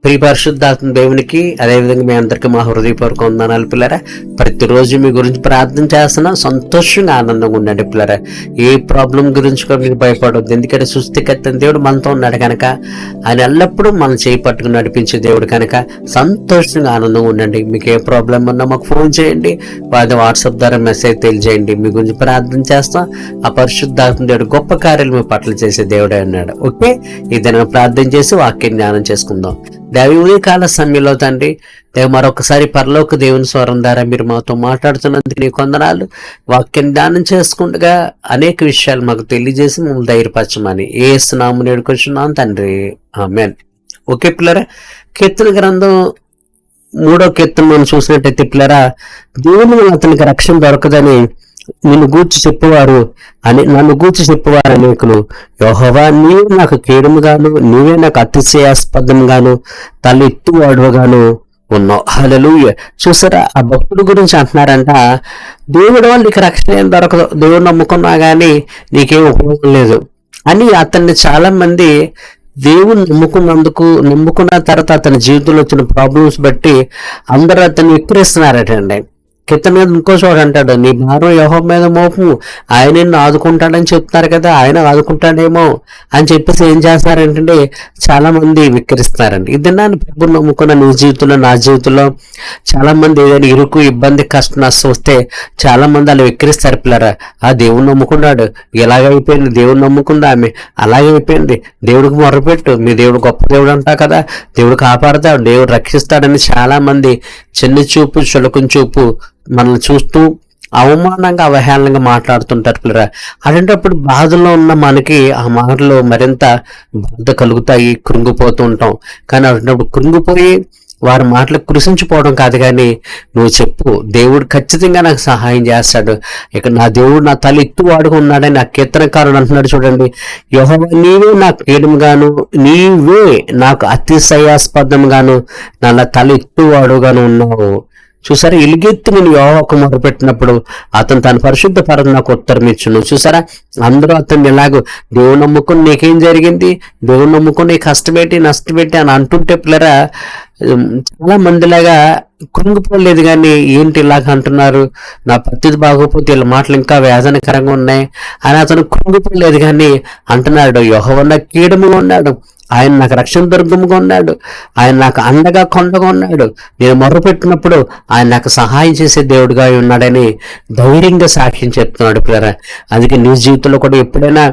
ప్రియ పరిశుద్ధాత్మ దేవునికి అదేవిధంగా మీ అందరికీ మా హృదయపూర్వక వందనాలు పిల్లరా. ప్రతిరోజు మీ గురించి ప్రార్థన చేస్తున్నా, సంతోషంగా ఆనందంగా ఉండండి పిల్లరా. ఏ ప్రాబ్లం గురించి కూడా మీకు భయపడవద్దు, ఎందుకంటే సృష్టికర్త దేవుడు మనతో ఉన్నాడు కనుక, ఆయన ఎల్లప్పుడూ మనం చేయి పట్టుకుని నడిపించే దేవుడు కనుక సంతోషంగా ఆనందంగా ఉండండి. మీకు ఏ ప్రాబ్లం ఉన్నా మాకు ఫోన్ చేయండి, వాట్సాప్ ద్వారా మెసేజ్ తెలియజేయండి. మీ గురించి ప్రార్థన చేస్తాం. ఆ పరిశుద్ధాత్మ దేవుడు గొప్ప కార్యాలు మీ పట్ల చేసే దేవుడే అన్నాడు. ఓకే, ఇదైనా ప్రార్థన చేసి వాక్యం జ్ఞానం చేసుకుందాం. దైవీ కాల సమయంలో తండ్రి మరొకసారి పరలోక దేవుని స్వరం ద్వారా మీరు మాతో మాట్లాడుతున్నందుకు నీ వందనాలు. వాక్యం ధ్యానం చేసుకుంటగా అనేక విషయాలు మాకు తెలియజేసి మమ్మల్ని ధైర్యపరచమని యేసు నామమున వేడుకొంచున్నాం తండ్రి, ఆమేన్. ఓకే పిల్లరా, కీర్తన గ్రంథం 3వ కీర్తన మనం చూసినట్టయితే పిల్లరా, దేవుని వల్ల అతనికి రక్షణ దొరకదని నన్ను గూర్చి చెప్పేవారు అనేకులు. యెహోవా, నీవే నాకు కేడుముగాను, నీవే నాకు అతిశయాస్పదంగాను, తలెత్తువాడుగాను ఉన్నావు. హల్లెలూయా. చూసారా, ఆ భక్తుడి గురించి అంటున్నారంట, దేవుడు వల్ల నీకు రక్షణ ఏం దొరకదు, దేవుడు నమ్ముకున్నా కానీ నీకేం ఉపయోగం లేదు అని. అతన్ని చాలా మంది దేవుని నమ్ముకున్న తర్వాత అతని జీవితంలో వచ్చిన ప్రాబ్లమ్స్ బట్టి అందరూ అతన్ని విక్రిస్తున్నారటండి. కింద మీద ఇంకో చోట అంటాడు, నీ భారం యెహోవా మీద మోపు, ఆయన నిన్ను ఆదుకుంటాడని చెప్తున్నారు కదా, ఆయన ఆదుకుంటాడేమో అని చెప్పేసి ఏం చేస్తారంటే చాలా మంది విక్రిస్తారండి. ఇదన్నా ప్రభు నమ్ముకున్న నీ జీవితంలో, నా జీవితంలో చాలా మంది ఏదైనా ఇరుకు, ఇబ్బంది, కష్టం, నష్టం వస్తే చాలా మంది అలా విక్రిస్తారు పిల్లరా. ఆ దేవుని నమ్ముకున్నాడు, ఎలాగైపోయింది, దేవుని నమ్ముకుందా ఆమె అలాగే అయిపోయింది, దేవుడికి మొర్రపెట్టు, మీ దేవుడు గొప్ప దేవుడు అంటా కదా, దేవుడు కాపాడతాడు, దేవుడు రక్షిస్తాడని చాలా మంది చిన్న చూపు, చులకం చూపు మనల్ని చూస్తూ అవమానంగా, అవహేళనంగా మాట్లాడుతుంటారు పిల్లరా. అలాంటప్పుడు బాధలో ఉన్న మనకి ఆ మాటలు మరింత బాధ కలుగుతాయి, కృంగిపోతూ ఉంటాం. కానీ అలాంటప్పుడు కృంగిపోయి వారి మాటలకు కృషించిపోవడం కాదు, కానీ నువ్వు చెప్పు, దేవుడు ఖచ్చితంగా నాకు సహాయం చేస్తాడు. ఇక నా దేవుడు నా తల ఎత్తువాడుగా ఉన్నాడని ఆ కీర్తనకారుడు అంటున్నాడు. చూడండి, యెహోవా, నీవే నాకు కేడుముగాను, నీవే నాకు అతిశయాస్పదంగాను, నా తల ఎత్తువాడుగాను ఉన్నావు. చూసారా, ఎలుగెత్తి నేను యెహోవాకు మొదలుపెట్టినప్పుడు అతను తన పరిశుద్ధ పరం నాకు ఉత్తరం ఇచ్చును. చూసారా, అందరూ అతన్ని ఎలాగో దేవుని నమ్ముకుని నీకేం జరిగింది, దేవుని నమ్ముకుని కష్టపెట్టి నష్టపెట్టి అని అంటుంటే పిల్లరా, చాలా మందిలాగా కృంగిపోలేదు. కానీ ఏంటి ఇలాగ అంటున్నారు, నా పరిస్థితి బాగోపోతే వీళ్ళ మాటలు ఇంకా వేదనకరంగా ఉన్నాయి అని అతను కృంగిపోలేదు. కానీ అంటున్నాడు, యెహోవా నాకు కీడముగా ఉన్నాడు, ఆయన నాకు రక్షణ దుర్గముగా ఉన్నాడు, ఆయన నాకు అండగా కొండగా ఉన్నాడు, నేను మొర్రపెట్టినప్పుడు ఆయన నాకు సహాయం చేసే దేవుడిగా ఉన్నాడని ధైర్యంగా సాక్ష్యం చెప్తున్నాడు పిల్లరా. అందుకే నీ జీవితంలో కూడా ఎప్పుడైనా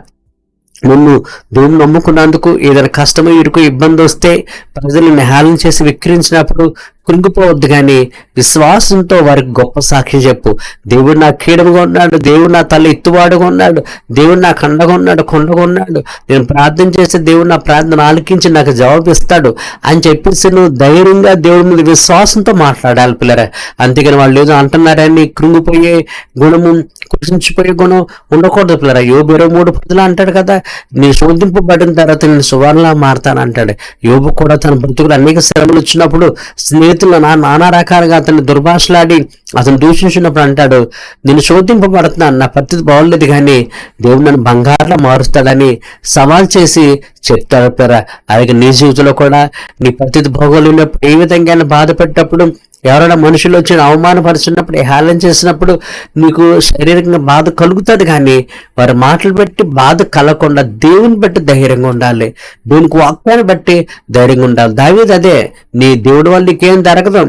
నిన్ను దేవుని నమ్ముకున్నందుకు ఏదైనా కష్టమో, ఇరుకు, ఇబ్బంది వస్తే ప్రజలను హేళన చేసి విక్రించినప్పుడు కృంగిపోవద్దు, కానీ విశ్వాసంతో వారికి గొప్ప సాక్షి చెప్పు. దేవుడు నా కీడముగా ఉన్నాడు, దేవుడు నా తల ఎత్తువాడుగా ఉన్నాడు, దేవుడు నాకు అండగా ఉన్నాడు, కొండగా ఉన్నాడు, నేను ప్రార్థన చేస్తే దేవుడు నా ప్రార్థన ఆలకించి నాకు జవాబు ఇస్తాడు అని చెప్పేసి నువ్వు ధైర్యంగా దేవుడి మీద విశ్వాసంతో మాట్లాడాలి పిల్లరా. అంతేగాని వాళ్ళు ఏదో అంటున్నారని కృంగిపోయే గుణము, కృషించిపోయే గుణం ఉండకూడదు పిల్లరా. యోబు 23:10 అంటాడు కదా, నీ శోధింపబడిన తర్వాత నేను సువర్ణలా మారతాను అంటాడు. యోబు కూడా తన బ్రతుకులు అనేక శ్రమలు వచ్చినప్పుడు స్నేహితులు నానా రకాలుగా అతన్ని దుర్భాషలాడి అతను దూషించినప్పుడు అంటాడు, నేను శోధింపబడుతున్నాను, నా పరిస్థితి బాగోలేదు, కానీ దేవుడు నన్ను బంగారులా మారుస్తాడని సవాల్ చేసి చెప్తాడు పిల్లరా. అలాగే నీ జీవితంలో కూడా నీ పరిస్థితి బాగోలేనప్పుడు, ఏ విధంగా బాధపడ్డప్పుడు, ఎవరైనా మనుషులు వచ్చి అవమానపరుచున్నప్పుడు, హేళన చేసినప్పుడు నీకు శారీరకంగా బాధ కలుగుతుంది, కానీ వారి మాటలు బట్టి బాధ కలగకుండా దేవుని బట్టి ధైర్యంగా ఉండాలి, దేవునికి వాక్యాన్ని బట్టి ధైర్యంగా ఉండాలి. దావీదు అదే, నీ దేవుడి వల్ల నీకేం జరగదు,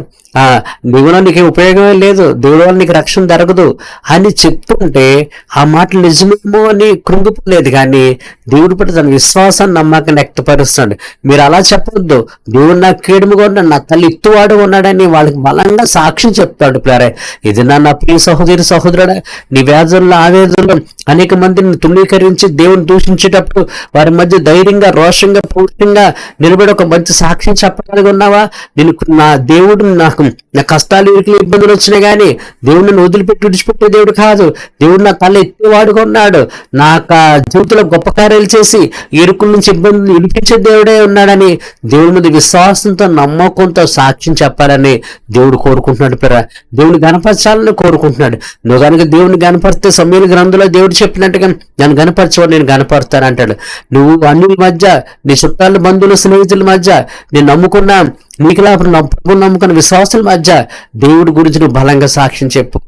దేవుడు నీకు ఉపయోగమే లేదు, దేవుడు వల్ల నీకు రక్షణ జరగదు అని చెప్తుంటే ఆ మాటలు నిజమేమో అని కృంగిపోలేదు, కానీ దేవుడి పట్ల తన విశ్వాసాన్ని, నమ్మకాన్ని వ్యక్తపరుస్తున్నాడు. మీరు అలా చెప్పొద్దు, దేవుడు నాకు కీడుముగా ఉన్నాడు, నా తల్లి ఎత్తువాడుగా ఉన్నాడని వాళ్ళకి బలంగా సాక్ష్యం చెప్తాడు పిల్లరే. ఇది నా ప్రియ సహోదరి, సహోదరుడా, నీ వేదనలో, ఆవేదనలో అనేక మందిని తుణీకరించి దేవుని దూషించేటప్పుడు వారి మధ్య ధైర్యంగా, రోషంగా, పూర్తిగా నిలబడి ఒక మంచి సాక్ష్యం చెప్పగలిగి ఉన్నావా? నేను నా దేవుడు నాకు నా కష్టాలు ఇరుకులు ఇబ్బందులు వచ్చినాయి కానీ దేవుడు నన్ను వదిలిపెట్టి విడిచిపెట్టే దేవుడు కాదు. దేవుడు నా తల ఎత్తేవాడుగా ఉన్నాడు. నా జీవితంలో గొప్ప కార్యాలు చేసి ఇరుకుల నుంచి ఇబ్బందులు విడిపించే దేవుడే ఉన్నాడని దేవుడి మీద విశ్వాసంతో నమ్మకంతో సాక్ష్యం చెప్పాలని దేవుడు కోరుకుంటున్నాడు. దేవుని గణపరచాలని కోరుకుంటున్నాడు. నువ్వు కనుక దేవుని గణపరిస్తే సమూయేలు గ్రంథంలో దేవుడు చెప్పినట్టుగా నన్ను గణపరచవాడు నేను గణపరుస్తాను అంటాడు. నువ్వు అన్యుల మధ్య, నీ చుట్టాల బంధువులు స్నేహితుల మధ్య, నేను నమ్ముకున్నా నీకులా ప్రభు నమ్ముకున్న విశ్వాసుల మధ్య దేవుడి గురించి నువ్వు బలంగా సాక్ష్యం చెప్పు.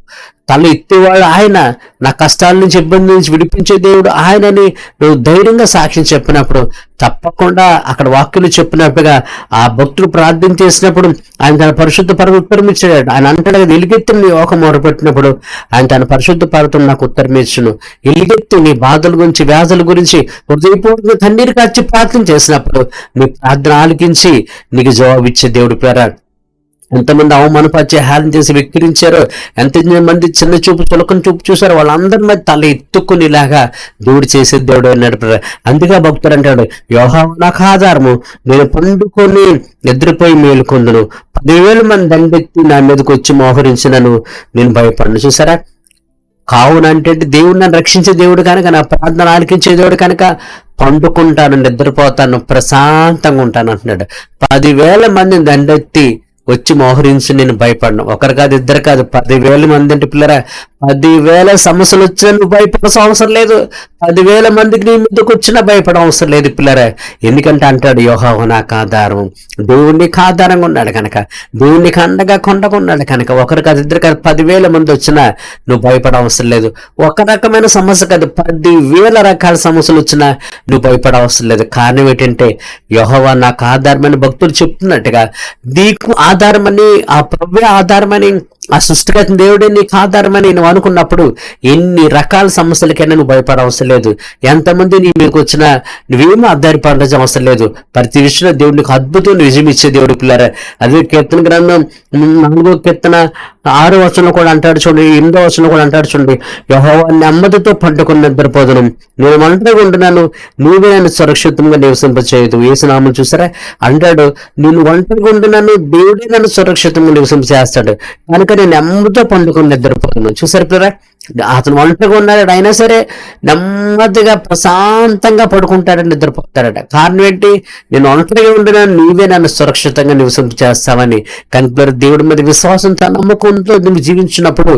తల ఎత్తేవాడు ఆయన, నా కష్టాల నుంచి ఇబ్బంది నుంచి విడిపించే దేవుడు ఆయనని నువ్వు ధైర్యంగా సాక్ష్యం చెప్పినప్పుడు తప్పకుండా అక్కడ వాక్యులు చెప్పినట్టుగా ఆ భక్తుడు ప్రార్థన చేసినప్పుడు ఆయన తన పరిశుద్ధ పర్వతం ఉత్తరం ఇచ్చాడు. ఆయన అంటాడు కదా, ఎలుగెత్తి నీ ఒక మొరపెట్టినప్పుడు ఆయన తన పరిశుద్ధ పర్వతం నాకు ఉత్తరం ఇచ్చును. ఎలుగెత్తి నీ బాధల గురించి, వ్యాధుల గురించి హృదయపూర్వకంగా కన్నీరు కార్చి ప్రార్థన చేసినప్పుడు నీ ప్రార్థన ఆలకించి నీకు జవాబు ఇచ్చే దేవుడు పేర. ఎంతమంది అవమానపరిచే హేళన చేసి వెక్కిరించారో, ఎంతమంది చిన్న చూపు చులకన చూపు చూసారో వాళ్ళందరి మీద తల ఎత్తుకునేలాగా దేవుడు చేసే దేవుడు అన్నాడు. అందుకే భక్తుడు అంటాడు, యెహోవా నాకు ఆధారము, నేను పండుకొని నిద్రపోయి మేలుకొందును. 10,000 మంది దండెత్తి నా మీదకి వచ్చి మోహరించినను నేను భయపడను. చూసారా, కావున అంటే దేవుడు నన్ను రక్షించే దేవుడు కనుక, నా ప్రార్థన ఆలకించే దేవుడు కనుక పండుకుంటాను, నిద్రపోతాను, ప్రశాంతంగా ఉంటాను అంటున్నాడు. 10,000 మందిని దండెత్తి వచ్చి మోహరించి నేను భయపడను. ఒకరు కాదు, ఇద్దరు కాదు, 10,000 మంది అంటే పిల్లరా, 10,000 సమస్యలు వచ్చినా నువ్వు భయపడాల్సిన అవసరం లేదు. 10,000 మందికి నీ ముందుకు వచ్చినా భయపడ అవసరం లేదు పిల్లరా. ఎందుకంటే అంటాడు, యెహోవా నాకు ఆధారం. దేవునికి ఆధారంగా ఉన్నాడు కనుక, దేవునికి అండగా కొండగా ఉన్నాడు కనుక ఒకరు కాదు, ఇద్దరు కాదు, 10,000 మంది వచ్చినా నువ్వు భయపడ అవసరం లేదు. ఒక రకమైన సమస్య కాదు, 10,000 రకాల సమస్యలు వచ్చినా నువ్వు భయపడ అవసరం లేదు. కారణం ఏంటంటే యెహోవా నాకు ఆధారమని భక్తులు చెప్తున్నట్టుగా నీకు ఆధారమని, ఆ ప్రభువే ఆధారమని, ఆ సృష్టికర్త దేవుడే నీకు ఆధారమని నువ్వు అనుకున్నప్పుడు ఎన్ని రకాల సమస్యలకైనా నువ్వు భయపడ అవసరం లేదు. ఎంతమంది నీ మీకు వచ్చినా నువ్వేమో ఆధారపడాల్సిన అవసరం లేదు. ప్రతి విషయంలో దేవుడు నీకు అద్భుతం విజయం ఇచ్చే దేవుడు పిల్లరా. అదే కీర్తన గ్రంథం 4వ కీర్తన 6వ వచనంలో కూడా అంటాడు చూడండి, 8వ వచనంలో కూడా అంటాడు చూడండి, యెహోవా నెమ్మదితో పండుకొని నిద్రపోదును, నేను ఒంటరిగా ఉంటున్నాను, నీవే నన్ను సురక్షితంగా నివసింపచేయదు. యేసునామం చూసారా, అంటాడు నేను ఒంటరిగా ఉంటున్నాను, దేవుడే నన్ను సురక్షితంగా నివసింపచేస్తాడు కనుక నేను నెమ్మదితో పండుకొని నిద్రపోతున్నాను. చూసారు పిల్లరా, అతను ఒంటరిగా ఉన్నాడు, అయినా సరే నెమ్మదిగా ప్రశాంతంగా పడుకుంటాడని నిద్రపోతాడట. కారణం ఏంటి? నేను ఒంటరిగా ఉంటున్నాను, నీవే నన్ను సురక్షితంగా నివసింపచేస్తావని. కనుక దేవుడి మీద విశ్వాసంతో నమ్మకంతో నువ్వు జీవించినప్పుడు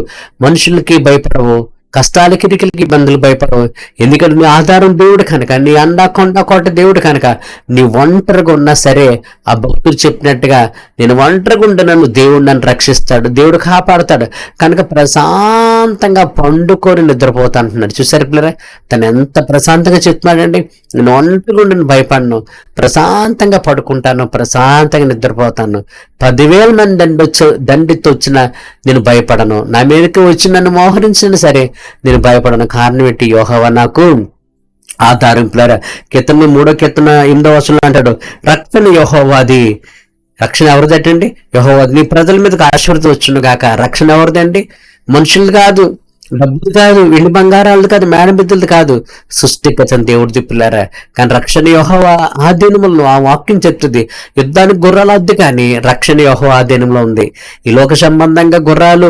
మనుషులకి భయపడవు, కష్టాలకి ఇరుకులకి ఇబ్బందులు భయపడవు. ఎందుకంటే నీ ఆధారం దేవుడు కనుక, నీ అండా కొండ కోట దేవుడు కనుక నీ ఒంటరిగా ఉన్నా సరే ఆ భక్తులు చెప్పినట్టుగా నేను ఒంటరిగా ఉండనన్ను దేవుడు నన్ను రక్షిస్తాడు, దేవుడు కాపాడుతాడు కనుక ప్రశాంతంగా పండుకొని నిద్రపోతా అంటున్నాడు. చూసారు పిల్లరా, తను ఎంత ప్రశాంతంగా చెప్తున్నాడండి. నేను ఒంటరిగా ఉండను, భయపడను, ప్రశాంతంగా పడుకుంటాను, ప్రశాంతంగా నిద్రపోతాను. 10,000 మంది దండితో వచ్చినా నేను భయపడను, నా మీదకి వచ్చి నన్ను మోహరించినా సరే నేను భయపడను. కారణం ఏంటి? యెహోవా నాకు ఆధారం. పిల్లరా, కీర్తన 3వ కీర్తన 8వ వచనంలో అంటాడు, రక్షణ యెహోవాది. రక్షణ ఎవరిదటండి? యెహోవాది. నీ ప్రజల మీదకి ఆశీర్వాదం వచ్చును గాక. రక్షణ ఎవరిదండి? మనుషులు కాదు, డబ్బులు కాదు, వెండి బంగారాలు కాదు, మేడమిద్దులు కాదు, సృష్టికర్త దేవుడిది పిల్లరా. కానీ రక్షణ యెహోవా ఆధీనంలో, ఆ వాక్యం చెప్తుంది, యుద్ధానికి గుర్రాలు అద్దు కానీ రక్షణ యెహోవా ఆధీనంలో ఉంది. ఈ లోక సంబంధంగా గుర్రాలు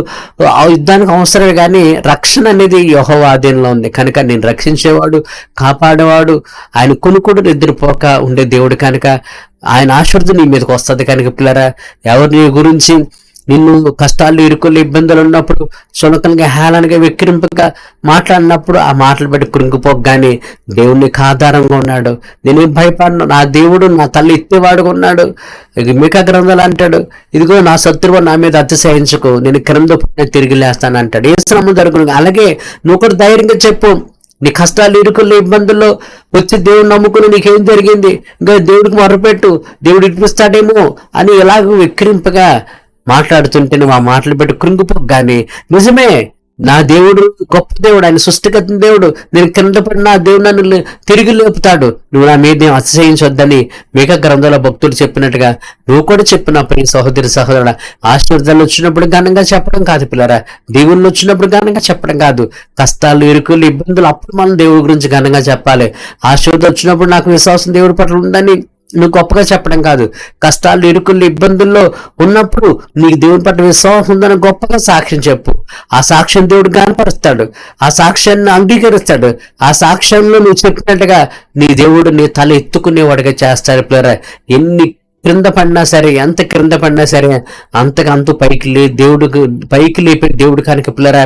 యుద్ధానికి అవసరమే కానీ రక్షణ అనేది యెహోవా ఆధీనంలో ఉంది కనుక నేను రక్షించేవాడు, కాపాడేవాడు, ఆయన కొనుక్కుడు నిద్రపోక ఉండే దేవుడు కనుక ఆయన ఆశీర్వాదం నీ మీదకి వస్తుంది కనుక పిల్లరా. ఎవరు నీ గురించి నిన్ను కష్టాలు ఇరుకులు ఇబ్బందులు ఉన్నప్పుడు సునకంగా హేళనగా వెక్కిరింపుగా మాట్లాడినప్పుడు ఆ మాటలు బట్టి కృంగిపోక కానీ దేవునికి ఆధారంగా ఉన్నాడు. నేనేం భయపడను, నా దేవుడు నా తల్లి ఎత్తేవాడుగా ఉన్నాడు. మీకా గ్రంథాలు అంటాడు, ఇదిగో నా శత్రువు నా మీద అతిశయించుకో, నేను క్రింద తిరిగి లేస్తాను అంటాడు. ఏ శ్రమ జరుగును. అలాగే నువ్వు కూడా ధైర్యంగా చెప్పు, నీ కష్టాలు ఇరుకుల్లో ఇబ్బందుల్లో వచ్చి దేవుడు నమ్ముకుని నీకేం జరిగింది, ఇంకా దేవుడికి మొరపెట్టు, దేవుడు ఇప్పిస్తాడేమో అని ఎలాగ వెక్కిరింపగా మాట్లాడుతుంటే నువ్వు ఆ మాటలు పెట్టి కృంగిపోక కానీ నిజమే నా దేవుడు గొప్ప దేవుడు, ఆయన సృష్టికర్త దేవుడు, నేను కింద పడిన దేవుడు నన్ను తిరిగి లేపుతాడు, నువ్వు నా మీద అతిశయించొద్దని మీకా గ్రంథంలో భక్తుడు చెప్పినట్టుగా నువ్వు కూడా చెప్పినప్పుడు ఈ సహోదరి సహోదరుడు ఆశీర్వాదాలు వచ్చినప్పుడు ఘనంగా చెప్పడం కాదు పిల్లరా, దేవుళ్ళు వచ్చినప్పుడు ఘనంగా చెప్పడం కాదు. కష్టాలు ఇరుకులు ఇబ్బందులు అప్పుడు మనం దేవుడి గురించి ఘనంగా చెప్పాలి. ఆశీర్వాదం వచ్చినప్పుడు నాకు విశ్వాసం దేవుడి పట్ల ఉందని నువ్వు గొప్పగా చెప్పడం కాదు, కష్టాలు, ఇరుకులు, ఇబ్బందుల్లో ఉన్నప్పుడు నీకు దేవుని పట్ల విశ్వాసం ఉందని గొప్పగా సాక్ష్యం చెప్పు. ఆ సాక్ష్యం దేవుడు కనపరుస్తాడు, ఆ సాక్ష్యాన్ని అంగీకరిస్తాడు. ఆ సాక్ష్యంలో నువ్వు చెప్పినట్టుగా నీ దేవుడు నీ తల ఎత్తుకునేవాడిగా చేస్తాడు. పిల్లరా, ఎన్ని క్రింద పడినా సరే, ఎంత క్రింద పడినా సరే అంతకంతు పైకి లేపే దేవుడు కనుక పిల్లరా,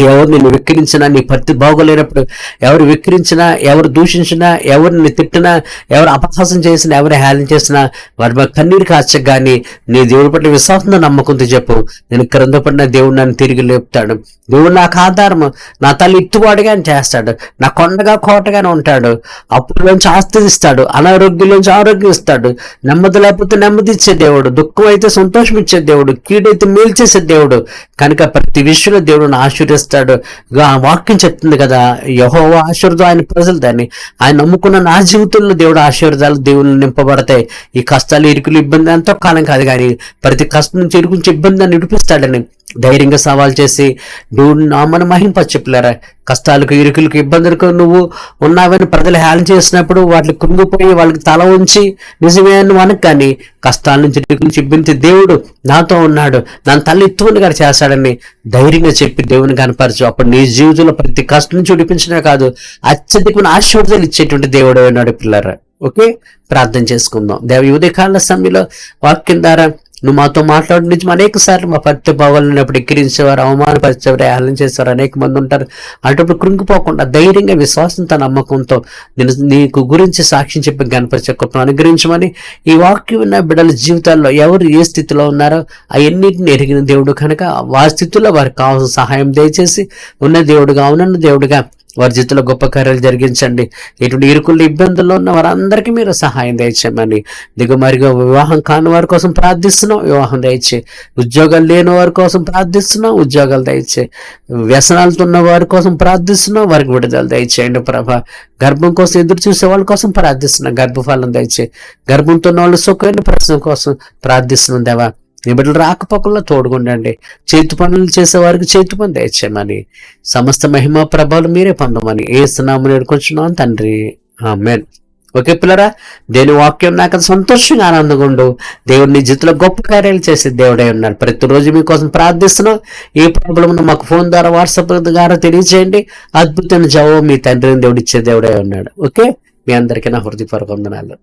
ఎవరు నిన్ను విక్రించినా, నీ పరిస్థితి బాగోలేనప్పుడు ఎవరు విక్రించినా, ఎవరు దూషించినా, ఎవరు నిన్ను తిట్టినా, ఎవరు అపహాసం చేసినా, ఎవరు హేళన చేసినా వారి కన్నీరు కాచక కానీ నీ దేవుడి పట్ల విశ్వాసంతో నమ్మకంతో చెప్పు, నేను క్రింద పడిన దేవుడు నన్ను తిరిగి లేపుతాడు. దేవుడు నాకు ఆధారము, నా తల్లి ఇత్తువాడిగా చేస్తాడు, నా కొండగా కోటగానే ఉంటాడు. అప్పుడులోంచి ఆస్తి ఇస్తాడు, అనారోగ్యంలోంచి ఆరోగ్యం ఇస్తాడు, నెమ్మది లేకపోతే నెమ్మది ఇచ్చే దేవుడు, దుఃఖం అయితే సంతోషం ఇచ్చే దేవుడు, కీడైతే మేలు చేసే దేవుడు. కనుక ప్రతి విషయంలో దేవుడు ఆశీర్వదిస్తాడు. వాక్యం చెప్తుంది కదా, యెహోవా ఆశీర్వాదం ఆయన ప్రజలు, దాన్ని ఆయన నమ్ముకున్న నా జీవితంలో దేవుడు ఆశీర్వాదాలు దేవుళ్ళు నింపబడతాయి. ఈ కష్టాలు, ఇరుకులు, ఇబ్బంది ఎంతో కాలం కాదు కానీ ప్రతి కష్టం నుంచి ఇరుకు నుంచి ఇబ్బంది నిడిపిస్తాడని ధైర్యంగా సవాల్ చేసి దేవుడు నామను మహింపచెప్పులారా. కష్టాలకు, ఇరుకులకు, ఇబ్బందులకు నువ్వు ఉన్నావని ప్రజలు హేళన చేసినప్పుడు వాటికి కృంగిపోయి వాళ్ళకి తల ఉంచి నిజమే అని మనకు కానీ కష్టాల నుంచి, ఇరుకుల నుంచి ఇబ్బంది దేవుడు నాతో ఉన్నాడు, నన్ను తల్లి ఎత్తుకుని గారు చేస్తాడని ధైర్యంగా చెప్పి దేవుని కనపరచు. అప్పుడు నీ జీవితంలో ప్రతి కష్టం నుంచి విడిపించడమే కాదు, అత్యధికమైన ఆశీర్వాదాలు ఇచ్చేటువంటి దేవుడు ఉన్నాడు పిల్లరా. ఓకే, ప్రార్థన చేసుకుందాం. దేవ ఉదయకాల సమయంలో వాక్యం ద్వారా నువ్వు మాతో మాట్లాడి నుంచి అనేక సార్లు మా పత్తి భావాలన్నప్పుడు ఎక్కిరించేవారు, అవమానపరిచేవారు, హేళన చేసేవారు అనేక మంది ఉంటారు. అటువంటి కృంగిపోకుండా ధైర్యంగా, విశ్వాసంతో, నమ్మకంతో నీకు గురించి సాక్ష్యం చెప్పి గణపరిచే కృపను అనుగ్రహించమని, ఈ వాక్యం ఉన్న బిడ్డల జీవితాల్లో ఎవరు ఏ స్థితిలో ఉన్నారో అవన్నింటిని ఎరిగిన దేవుడు కనుక వారి స్థితిలో వారికి కావాల్సిన సహాయం దయచేసి ఉన్న దేవుడుగా, ఉన్న దేవుడుగా వారి జీవితంలో గొప్ప కార్యాలు జరిగించండి. ఇటువంటి ఇరుకుల్లో, ఇబ్బందుల్లో ఉన్న వారందరికీ మీరు సహాయం దయచేయమని, దిగుమరిగా వివాహం కాని వారి కోసం ప్రార్థిస్తున్నాం, వివాహం దయచే. ఉద్యోగాలు లేని వారి కోసం ప్రార్థిస్తున్నాం, ఉద్యోగాలు దయచే. వ్యసనాలతో ఉన్న వారి కోసం ప్రార్థిస్తున్నాం, వారికి విడుదల దయచేయండి ప్రభా. గర్భం కోసం ఎదురు చూసే వాళ్ళ కోసం ప్రార్థిస్తున్నాం, గర్భఫలం దయచే. గర్భంతో ఉన్న వాళ్ళు సుఖమైన ప్రశ్న కోసం ప్రార్థిస్తున్నాం దేవా. నీ బిడ్డలు రాకపోకల్లో తోడుగుండండి. చేతి పనులు చేసేవారికి చేతి పని దయచేయమని, సమస్త మహిమ ప్రభావాలు మీరే పొందమని ఏసునామమున వేడుకొంచున్నాం తండ్రి, ఆమేన్. ఓకే పిల్లరా, దేని వాక్యం నాకు సంతోషంగా, ఆనందంగా ఉండు. దేవుడు నీ జీవితంలో గొప్ప కార్యాలు చేసే దేవుడై ఉన్నాడు. ప్రతిరోజు మీకోసం ప్రార్థిస్తున్నాం. ఏ ప్రాబ్లం మాకు ఫోన్ ద్వారా, వాట్సాప్ ద్వారా తెలియజేయండి. అద్భుతమైన జవాబు మీ తండ్రిని దేవుడు ఇచ్చే దేవుడై ఉన్నాడు. ఓకే, మీ అందరికీ నా హృదయపూర్వక వందనాలు.